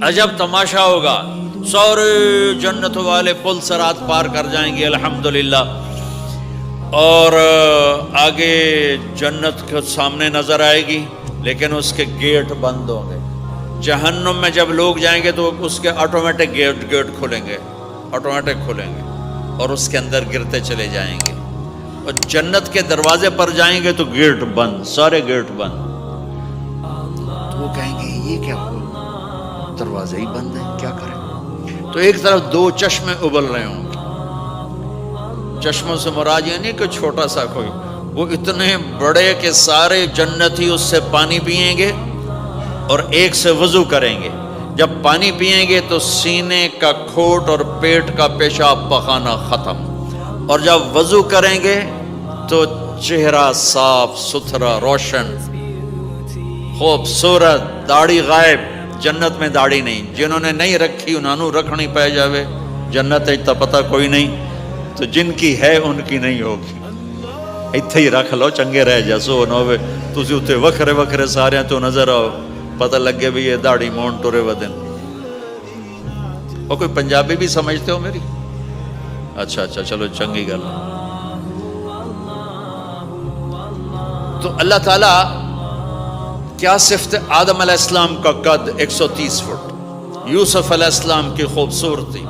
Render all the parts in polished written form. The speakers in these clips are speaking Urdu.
عجب تماشا ہوگا، سارے جنت والے پل صراط پار کر جائیں گے الحمدللہ، اور آگے جنت کے سامنے نظر آئے گی لیکن اس کے گیٹ بند ہوں گے۔ جہنم میں جب لوگ جائیں گے تو اس کے آٹومیٹک گیٹ کھلیں گے، آٹومیٹک کھلیں گے اور اس کے اندر گرتے چلے جائیں گے، اور جنت کے دروازے پر جائیں گے تو گیٹ بند، سارے گیٹ بند۔ تو وہ کہیں گے یہ کیا ہوا، دروازے ہی بند ہیں، کیا کریں؟ تو ایک طرف دو چشمے ابل رہے ہوں گے، چشموں سے مراد یہ نہیں کہ چھوٹا سا کوئی، وہ اتنے بڑے کہ سارے جنتی اس سے پانی پئیں گے اور ایک سے وضو کریں گے۔ جب پانی پئیں گے تو سینے کا کھوٹ اور پیٹ کا پیشاب پخانہ ختم، اور جب وضو کریں گے تو چہرہ صاف ستھرا روشن خوبصورت، داڑھی غائب۔ جنت میں داڑھی نہیں، جنہوں نے نہیں رکھی انہوں نے رکھنی پہ جاوے، جنت تا پتہ کوئی نہیں، تو جن کی ہے ان کی نہیں ہوگی۔ اتھے ہی رکھ لو چنگے رہ جاسو نہ ہوئے تسی اتھے وکھرے وکھرے سارے تو نظر آؤ، پتہ لگے بھی یہ داڑھی مون ٹورے ودن۔ اور کوئی پنجابی بھی سمجھتے ہو میری؟ اچھا چلو چنگی گل۔ تو اللہ تعالیٰ کیا صفت آدم علیہ السلام کا قد 130 فٹ، یوسف علیہ السلام کی خوبصورتی،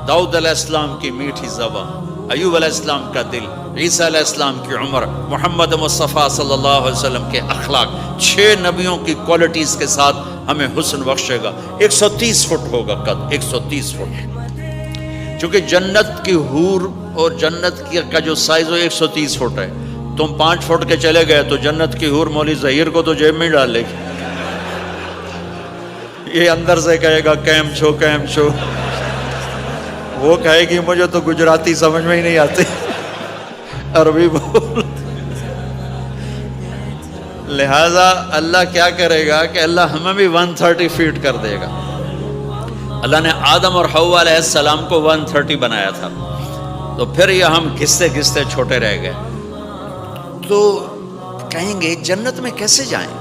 داؤد علیہ السلام کی میٹھی زبان، ایوب علیہ السلام کا دل، عیسیٰ علیہ السلام کی عمر، محمد مصطفیٰ صلی اللہ علیہ وسلم کے اخلاق، 6 نبیوں کی کوالٹیز کے ساتھ ہمیں حسن بخشے گا۔ 130 فٹ ہوگا قد، 130 فٹ، چونکہ جنت کی حور اور جنت کا جو سائز ہے 130 فٹ ہے۔ تم 5 فٹ کے چلے گئے تو جنت کی حور مولی ظہیر کو تو جیب میں ڈال لے گی، یہ اندر سے کہے گا کیم چھو، وہ کہے گی مجھے تو گجراتی سمجھ میں ہی نہیں آتی، عربی بول۔ لہذا اللہ کیا کرے گا کہ اللہ ہمیں بھی 130 فیٹ کر دے گا۔ اللہ نے آدم اور حوا علیہ السلام کو 130 بنایا تھا، تو پھر یہ ہم گھستے چھوٹے رہ گئے۔ تو کہیں گے جنت میں کیسے جائیں؟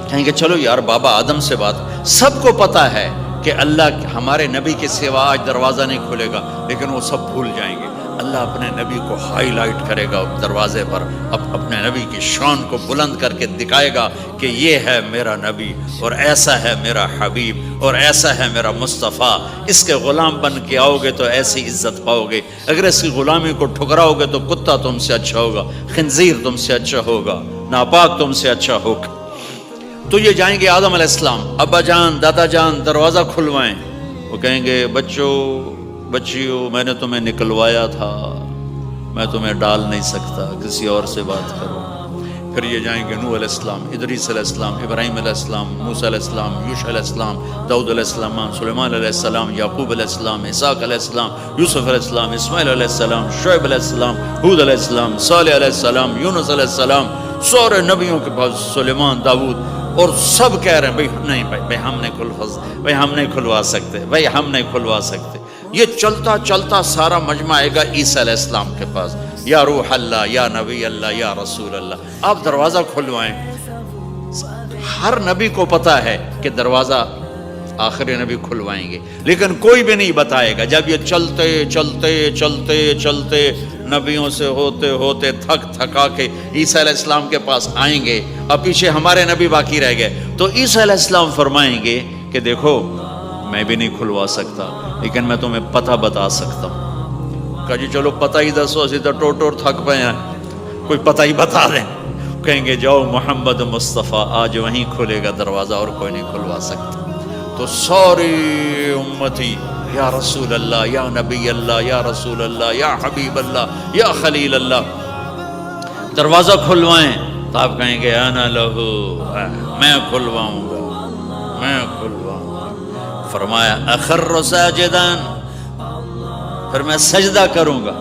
کہیں گے چلو یار بابا آدم سے بات، سب کو پتا ہے کہ اللہ ہمارے نبی کے سوا آج دروازہ نہیں کھلے گا، لیکن وہ سب بھول جائیں گے۔ اللہ اپنے نبی کو ہائی لائٹ کرے گا دروازے پر، اپنے نبی کی شان کو بلند کر کے دکھائے گا کہ یہ ہے میرا نبی، اور ایسا ہے میرا حبیب، اور ایسا ہے میرا مصطفیٰ۔ اس کے غلام بن کے آؤ گے تو ایسی عزت پاؤ گے، اگر اس کی غلامی کو ٹھکراؤ گے تو کتا تم سے اچھا ہوگا، خنزیر تم سے اچھا ہوگا، ناپاک تم سے اچھا ہوگا۔ تو یہ جائیں گے آدم علیہ السلام، ابا جان دادا جان دروازہ کھلوائیں۔ وہ کہیں گے بچیو میں نے تمہیں نکلوایا تھا، میں تمہیں ڈال نہیں سکتا، کسی اور سے بات کرو۔ پھر یہ جائیں گے نوح علیہ السلام، ادریس علیہ السلام، ابراہیم علیہ السلام، موسیٰ علیہ السلام، یوشع علیہ السلام، داؤد علیہ السلام، سلیمان علیہ السلام، یعقوب علیہ السلام، اسحاق علیہ السلام، یوسف علیہ السلام، اسماعیل علیہ السلام، شعیب علیہ السلام، ہود علیہ السلام، صالح علیہ السلام، یونس علیہ السلام، سارے نبیوں کے پاس، سلیمان، داؤد، اور سب کہہ رہے ہیں بھائی نہیں بھائی ہم نہیں کھلوا سکتے۔ یہ چلتا سارا مجمع آئے گا عیسیٰ علیہ السلام کے پاس، یا روح اللہ، یا نبی اللہ، یا رسول اللہ، آپ دروازہ کھلوائیں۔ ہر نبی کو پتا ہے کہ دروازہ آخری نبی کھلوائیں گے، لیکن کوئی بھی نہیں بتائے گا۔ جب یہ چلتے نبیوں سے ہوتے تھکا کے عیسیٰ علیہ السلام کے پاس آئیں گے، اب پیچھے ہمارے نبی باقی رہ گئے، تو عیسیٰ علیہ السلام فرمائیں گے کہ دیکھو میں بھی نہیں کھلوا سکتا، لیکن میں تمہیں پتہ بتا سکتا ہوں۔ کہا جی چلو پتہ ہی دسو، اسی تو ٹور تھک پے ہیں، کوئی پتہ ہی بتا دیں۔ کہیں گے جاؤ محمد مصطفیٰ، آج وہیں کھلے گا دروازہ، اور کوئی نہیں کھلوا سکتا۔ تو ساری امتی یا رسول اللہ، یا نبی اللہ، یا رسول اللہ، یا حبیب اللہ، یا خلیل اللہ، دروازہ کھلوائیں۔ تو آپ کہیں گے انا لہو، میں کھلواؤں گا۔ فرمایا اخر ساجدان، پھر میں سجدہ کروں گا،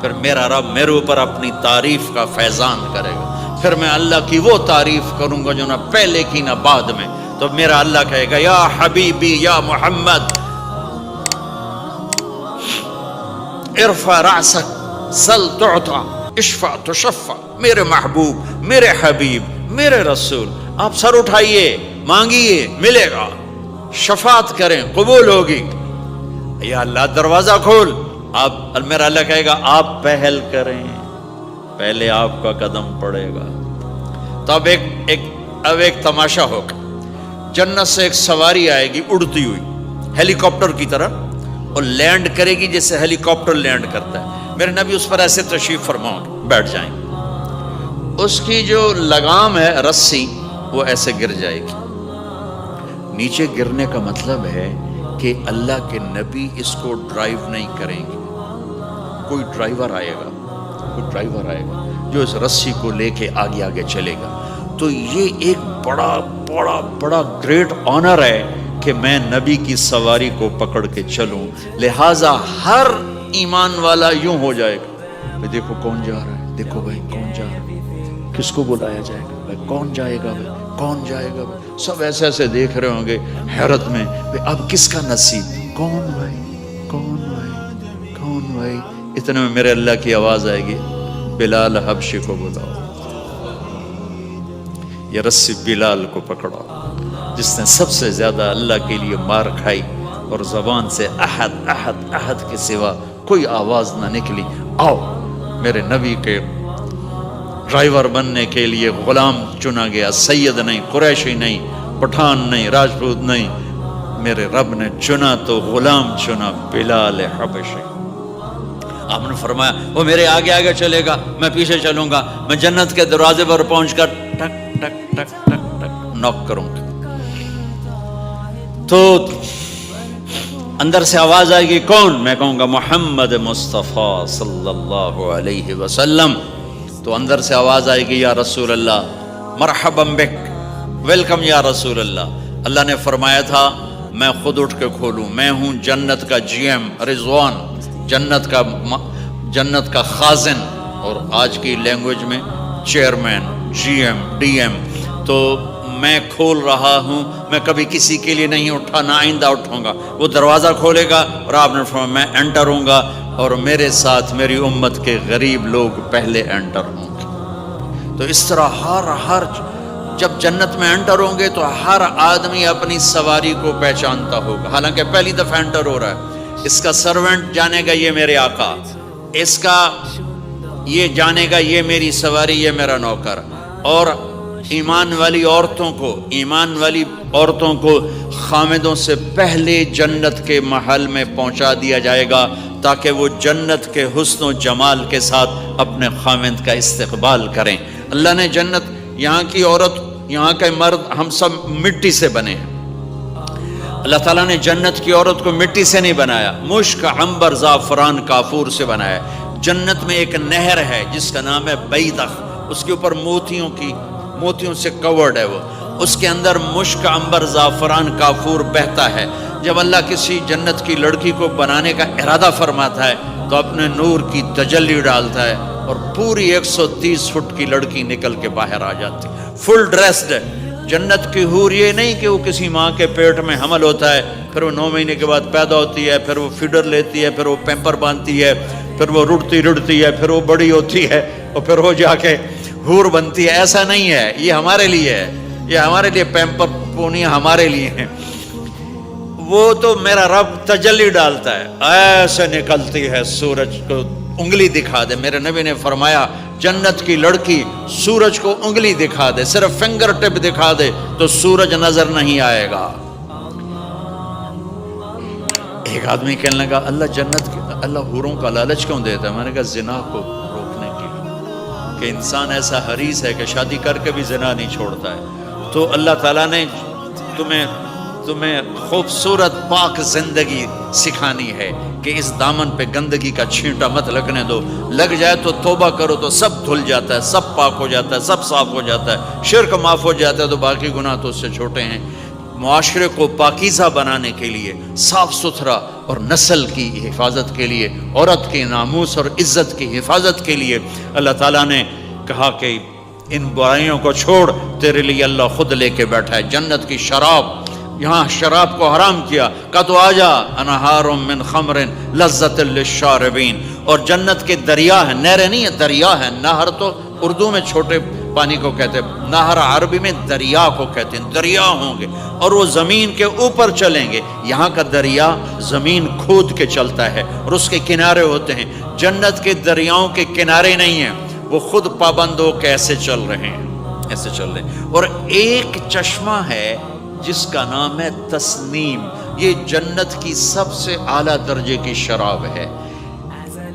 پھر میرا رب میرے اوپر اپنی تعریف کا فیضان کرے گا، پھر میں اللہ کی وہ تعریف کروں گا جو نہ پہلے کی نہ بعد میں۔ تو میرا اللہ کہے گا یا حبیبی یا محمد ارفع رأسک سل تعطا اشفع تشفع، میرے محبوب، میرے حبیب، میرے رسول، آپ سر اٹھائیے، مانگیے، ملے گا۔ شفاعت کریں قبول ہوگی. یا اللہ دروازہ کھول. آپ میرا اللہ کہے گا آپ پہل کریں, پہلے آپ کا قدم پڑے گا. تو اب ایک تماشا ہوگا. جنت سے ایک سواری آئے گی اڑتی ہوئی ہیلی کاپٹر کی طرح, اور لینڈ کرے گی جیسے ہیلی کاپٹر لینڈ کرتا ہے. میرے نبی اس پر ایسے تشریف فرماؤ بیٹھ جائیں. اس کی جو لگام ہے رسی وہ ایسے گر جائے گی. نیچے گرنے کا مطلب ہے کہ اللہ کے نبی اس کو ڈرائیو نہیں کریں گے. کوئی ڈرائیور آئے گا جو اس رسی کو لے کے آگے آگے چلے گا. تو یہ ایک بڑا بڑا بڑا گریٹ آنر ہے کہ میں نبی کی سواری کو پکڑ کے چلوں. لہٰذا ہر ایمان والا یوں ہو جائے گا, دیکھو کون جا رہا ہے, دیکھو بھائی کون جا رہا ہے, کس کو بلایا جائے گا, بھائی کون جائے گا, بھائی کون جائے گا. بھائی سب ایسے ایسے دیکھ رہے ہوں گے حیرت میں, اب کس کا نصیب, کون بھائی کون بھائی کون بھائی. اتنے میں میرے اللہ کی آواز آئے گی, بلال حبشی کو بلاؤ. یہ رسی بلال کو پکڑا جس نے سب سے زیادہ اللہ کے لیے مار کھائی اور زبان سے احد احد احد کے سوا کوئی آواز نہ نکلی. آؤ میرے نبی کے ڈرائیور بننے کے لیے غلام چنا گیا. سید نہیں, قریشی نہیں, پٹھان نہیں, راجپوت نہیں, میرے رب نے چنا تو غلام چنا, بلال حبشی. آپ نے فرمایا وہ میرے آگے آگے چلے گا, میں پیچھے چلوں گا. میں جنت کے دروازے پر پہنچ کر ٹک ٹک ٹک ٹک ٹک نوک کروں گا. تو اندر سے آواز آئے گی, کون؟ میں کہوں گا محمد مصطفیٰ صلی اللہ علیہ وسلم. تو اندر سے آواز آئے گی, یا رسول اللہ, مرحبا بک, ویلکم یا رسول اللہ. اللہ نے فرمایا تھا میں خود اٹھ کے کھولوں. میں ہوں جنت کا جی ایم رضوان, جنت کا خازن, اور آج کی لینگویج میں chairman, G M, D M. تو میں کھول رہا ہوں, میں کبھی کسی کے لیے نہیں اٹھا, نہ آئندہ اٹھوں گا. وہ دروازہ کھولے گا اور آپ نے فرمایا میں انٹر ہوں گا, اور میرے ساتھ میری امت کے غریب لوگ پہلے انٹر ہوں گے. تو اس طرح ہر جب جنت میں انٹر ہوں گے تو ہر آدمی اپنی سواری کو پہچانتا ہوگا. حالانکہ پہلی دفعہ انٹر ہو رہا ہے. اس کا سرونٹ جانے گا یہ میرے آقا, اس کا یہ جانے گا یہ میری سواری, یہ میرا نوکر. اور ایمان والی عورتوں کو خامدوں سے پہلے جنت کے محل میں پہنچا دیا جائے گا تاکہ وہ جنت کے حسن و جمال کے ساتھ اپنے خامد کا استقبال کریں. اللہ نے جنت, یہاں کی عورت, یہاں کے مرد, ہم سب مٹی سے بنے ہیں. اللہ تعالیٰ نے جنت کی عورت کو مٹی سے نہیں بنایا, مشک, عنبر, زعفران, کافور سے بنایا. جنت میں ایک نہر ہے جس کا نام ہے بیدخ, اس کے اوپر موتیوں سے کورڈ ہے. وہ اس کے اندر مشک, عنبر, زعفران, کافور بہتا ہے. جب اللہ کسی جنت کی لڑکی کو بنانے کا ارادہ فرماتا ہے تو اپنے نور کی تجلی ڈالتا ہے اور پوری 130 فٹ کی لڑکی نکل کے باہر آ جاتی, فل ڈریسڈ ہے. جنت کی حور یہ نہیں کہ وہ کسی ماں کے پیٹ میں حمل ہوتا ہے, پھر وہ 9 مہینے کے بعد پیدا ہوتی ہے, پھر وہ فیڈر لیتی ہے, پھر وہ پیمپر باندھتی ہے, پھر وہ رڑتی ہے, پھر وہ بڑی ہوتی ہے, اور پھر وہ جا کے حور بنتی ہے. ایسا نہیں ہے, یہ ہمارے لیے ہے, یہ ہمارے لیے پیمپر پونی ہمارے لیے ہیں. وہ تو میرا رب تجلی ڈالتا ہے, ایسے نکلتی ہے سورج کو انگلی دکھا دے. میرے نبی نے فرمایا جنت کی لڑکی سورج کو انگلی دکھا دے, صرف فنگر ٹپ دکھا دے تو سورج نظر نہیں آئے گا. ایک آدمی کہنے لگا اللہ حوروں کا لالچ کیوں دیتا ہے؟ میں نے کہا زنا کو روکنے کے لیے, کہ انسان ایسا حریص ہے کہ شادی کر کے بھی زنا نہیں چھوڑتا ہے. تو اللہ تعالیٰ نے تمہیں خوبصورت پاک زندگی سکھانی ہے کہ اس دامن پہ گندگی کا چھینٹا مت لگنے دو. لگ جائے تو توبہ کرو تو سب دھل جاتا ہے, سب پاک ہو جاتا ہے, سب صاف ہو جاتا ہے, شرک معاف ہو جاتا ہے, تو باقی گناہ تو اس سے چھوٹے ہیں. معاشرے کو پاکیزہ بنانے کے لیے, صاف ستھرا, اور نسل کی حفاظت کے لیے, عورت کے ناموس اور عزت کی حفاظت کے لیے اللہ تعالیٰ نے کہا کہ ان برائیوں کو چھوڑ, تیرے لیے اللہ خود لے کے بیٹھا ہے جنت کی شراب. یہاں شراب کو حرام کیا, کہا تو آجا انہار من خمر لذت للشاربین. اور جنت کے دریا ہیں, نہریں نہیں ہیں, دریا ہیں. نہر تو اردو میں چھوٹے پانی کو کہتے ہیں، نہر عربی میں دریا کو کہتے ہیں، دریا ہوں گے اور وہ زمین کے اوپر چلیں گے۔ یہاں کا دریا زمین کھود کے چلتا ہے اور اس کے کنارے ہوتے ہیں۔ جنت کے دریاؤں کے کنارے نہیں ہیں، وہ خود پابند ہو کے ایسے چل رہے ہیں، ایسے چل رہے ہیں۔ اور ایک چشمہ ہے جس کا نام ہے تسنیم، یہ جنت کی سب سے اعلیٰ درجے کی شراب ہے۔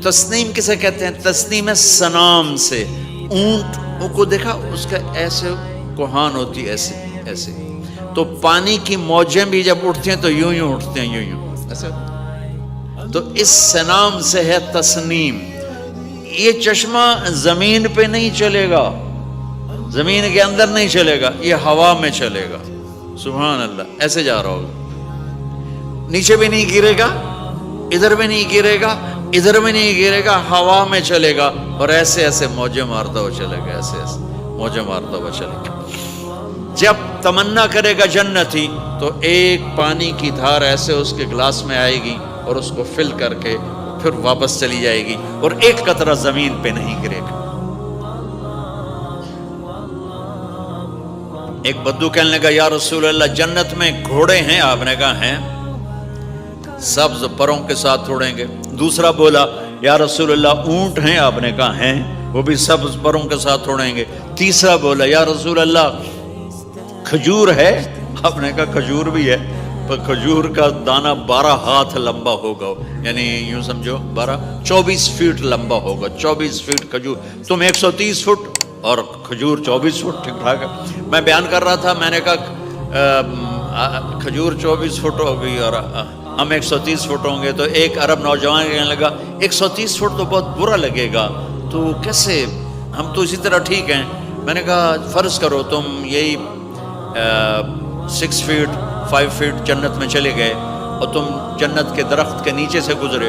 تسنیم کسے کہتے ہیں؟ تسنیم ہے سنام سے، اونٹ کو دیکھا اس کا ایسے کوہان ہوتی ہے، ایسے ایسے، تو پانی کی موجیں بھی جب اٹھتی ہیں تو یوں یوں اٹھتے ہیں، یوں یوں ایسے، تو اس سنام سے ہے تسنیم۔ یہ چشمہ زمین پہ نہیں چلے گا، زمین کے اندر نہیں چلے گا، یہ ہوا میں چلے گا، سبحان اللہ، ایسے جا رہا ہوگا، نیچے بھی نہیں گرے گا، ادھر بھی نہیں گرے گا، ادھر میں نہیں گرے گا، ہوا میں چلے گا اور ایسے ایسے موجیں مارتا ہوا چلے گا، ایسے ایسے موجیں مارتا ہوا چلے گا۔ جب تمنا کرے گا جنتی تو ایک پانی کی دھار ایسے اس کے گلاس میں آئے گی اور اس کو فل کر کے پھر واپس چلی جائے گی اور ایک قطرہ زمین پہ نہیں گرے گا۔ ایک بدو کہنے لگا یا رسول اللہ جنت میں گھوڑے ہیں؟ آپ نے کہا ہیں، سبز پروں کے ساتھ اڑیں گے۔ دوسرا بولا یا رسول اللہ اونٹ ہیں؟ آپ نے کہا ہیں، وہ بھی سبز پروں کے ساتھ اڑیں گے۔ تیسرا بولا یا رسول اللہ کھجور ہے؟ آپ نے کہا کھجور بھی ہے، پر کھجور کا دانہ 12 ہاتھ لمبا ہوگا، یعنی یوں سمجھو 24 فٹ لمبا ہوگا، 24 فٹ کھجور، تم 130 فٹ اور کھجور 24 فٹ، ٹھیک ٹھاک ہے۔ میں بیان کر رہا تھا، میں نے کہا کھجور 24 فٹ ہوگی اور ہم 130 فٹ ہوں گے، تو ایک عرب نوجوان کہنے لگا 130 فٹ تو بہت برا لگے گا، تو کیسے، ہم تو اسی طرح ٹھیک ہیں۔ میں نے کہا فرض کرو تم یہی 6 فٹ 5 فٹ جنت میں چلے گئے اور تم جنت کے درخت کے نیچے سے گزرے